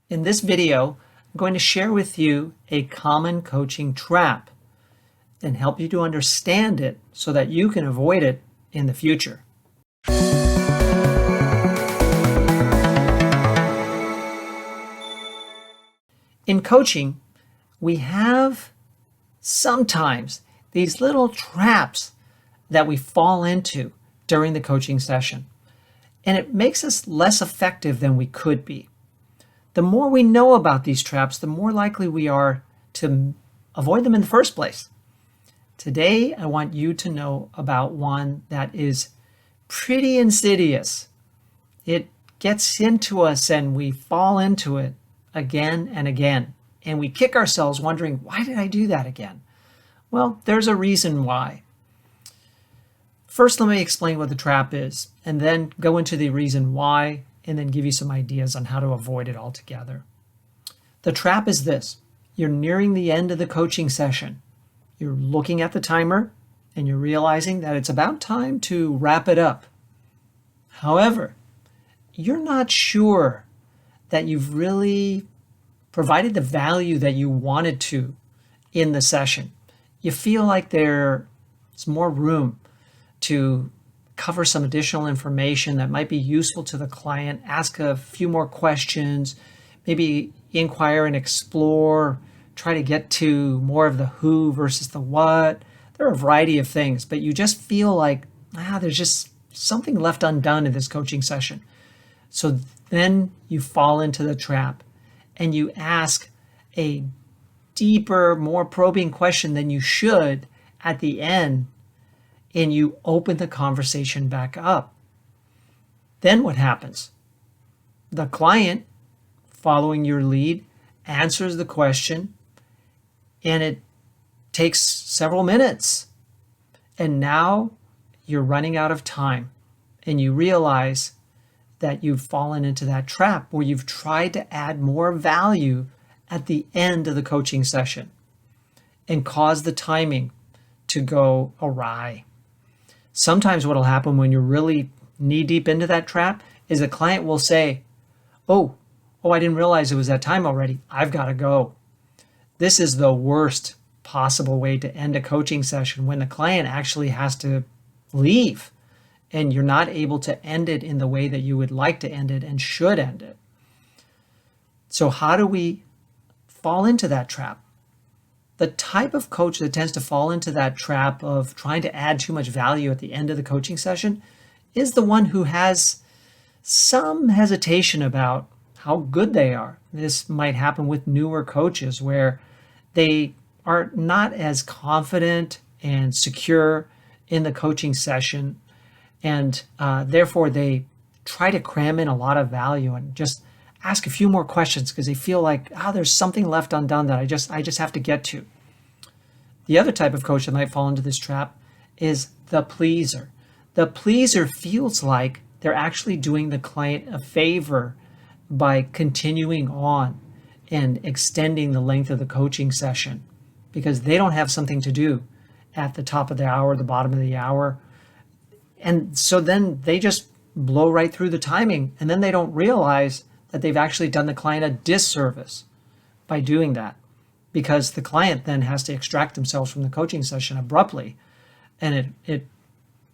In this video, I'm going to share with you a common coaching trap and help you to understand it so that you can avoid it in the future. In coaching, we have sometimes these little traps that we fall into during the coaching session, and it makes us less effective than we could be. The more we know about these traps, the more likely we are to avoid them in the first place. Today, I want you to know about one that is pretty insidious. It gets into us and we fall into it again and again. And we kick ourselves wondering, why did I do that again? Well, there's a reason why. First, let me explain what the trap is, and then go into the reason why, and then give you some ideas on how to avoid it altogether. The trap is this. You're nearing the end of the coaching session. You're looking at the timer, and you're realizing that it's about time to wrap it up. However, you're not sure that you've really provided the value that you wanted to in the session. You feel like there's more room to cover some additional information that might be useful to the client, ask a few more questions, maybe inquire and explore, try to get to more of the who versus the what. There are a variety of things, but you just feel like, there's just something left undone in this coaching session. So then you fall into the trap and you ask a deeper, more probing question than you should at the end, and you open the conversation back up. Then what happens? The client, following your lead, answers the question, and it takes several minutes. And now you're running out of time, and you realize that you've fallen into that trap where you've tried to add more value at the end of the coaching session and cause the timing to go awry. Sometimes what will happen when you're really knee deep into that trap is a client will say, oh, I didn't realize it was that time already. I've got to go. This is the worst possible way to end a coaching session, when the client actually has to leave and you're not able to end it in the way that you would like to end it and should end it. So how do we fall into that trap? The type of coach that tends to fall into that trap of trying to add too much value at the end of the coaching session is the one who has some hesitation about how good they are. This might happen with newer coaches where they are not as confident and secure in the coaching session, and therefore they try to cram in a lot of value and just ask a few more questions because they feel like, there's something left undone that I just have to get to. The other type of coach that might fall into this trap is the pleaser. The pleaser feels like they're actually doing the client a favor by continuing on and extending the length of the coaching session because they don't have something to do at the top of the hour, the bottom of the hour. And so then they just blow right through the timing, and then they don't realize that they've actually done the client a disservice by doing that, because the client then has to extract themselves from the coaching session abruptly, and it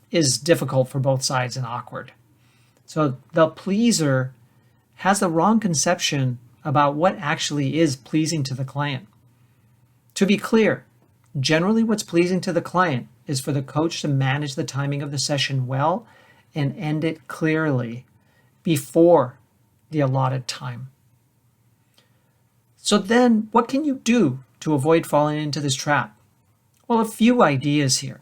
is difficult for both sides and awkward. So the pleaser has the wrong conception about what actually is pleasing to the client. To be clear, generally what's pleasing to the client is for the coach to manage the timing of the session well and end it clearly before the allotted time. So then what can you do to avoid falling into this trap? Well, a few ideas here.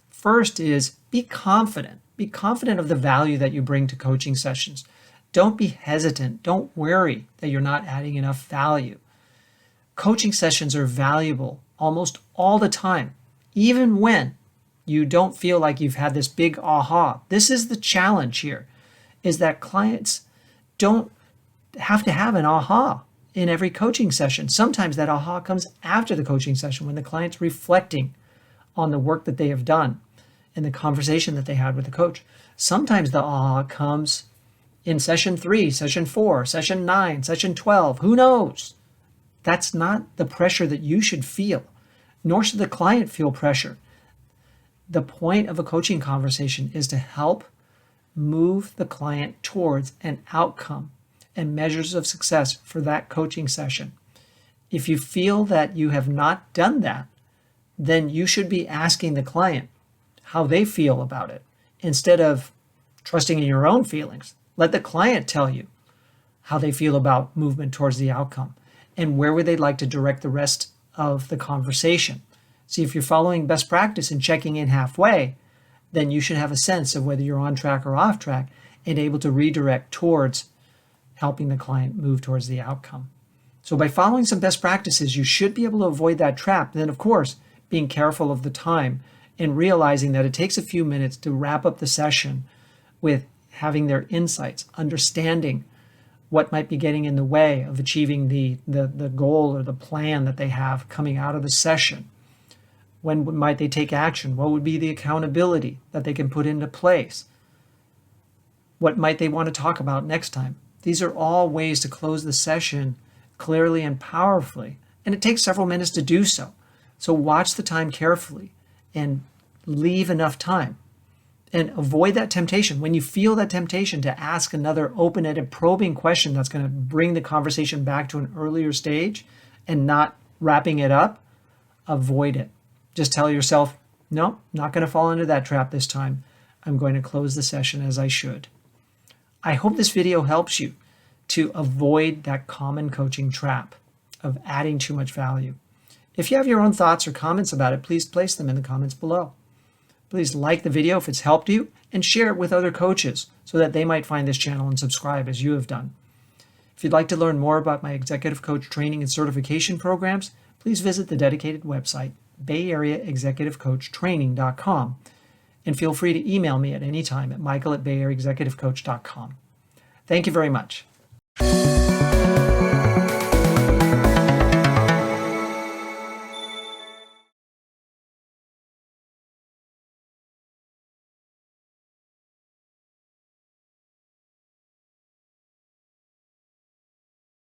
First is be confident. Be confident of the value that you bring to coaching sessions. Don't be hesitant. Don't worry that you're not adding enough value. Coaching sessions are valuable almost all the time, even when you don't feel like you've had this big aha. This is the challenge here, is that clients don't have to have an aha in every coaching session. Sometimes that aha comes after the coaching session when the client's reflecting on the work that they have done and the conversation that they had with the coach. Sometimes the aha comes in session 3, session 4, session 9, session 12, who knows? That's not the pressure that you should feel, nor should the client feel pressure. The point of a coaching conversation is to help move the client towards an outcome and measures of success for that coaching session. If you feel that you have not done that, then you should be asking the client how they feel about it instead of trusting in your own feelings. Let the client tell you how they feel about movement towards the outcome and where would they like to direct the rest of the conversation. See, if you're following best practice and checking in halfway, then you should have a sense of whether you're on track or off track and able to redirect towards helping the client move towards the outcome. So by following some best practices, you should be able to avoid that trap. Then, of course, being careful of the time and realizing that it takes a few minutes to wrap up the session with having their insights, understanding what might be getting in the way of achieving the goal or the plan that they have coming out of the session. When might they take action? What would be the accountability that they can put into place? What might they want to talk about next time? These are all ways to close the session clearly and powerfully, and it takes several minutes to do so. So watch the time carefully and leave enough time and avoid that temptation. When you feel that temptation to ask another open-ended probing question that's going to bring the conversation back to an earlier stage and not wrapping it up, avoid it. Just tell yourself, no, not going to fall into that trap this time. I'm going to close the session as I should. I hope this video helps you to avoid that common coaching trap of adding too much value. If you have your own thoughts or comments about it, please place them in the comments below. Please like the video if it's helped you and share it with other coaches so that they might find this channel and subscribe as you have done. If you'd like to learn more about my executive coach training and certification programs, please visit the dedicated website, bayareaexecutivecoachtraining.com, and feel free to email me at any time at michael@bayareaexecutivecoach.com. Thank you very much.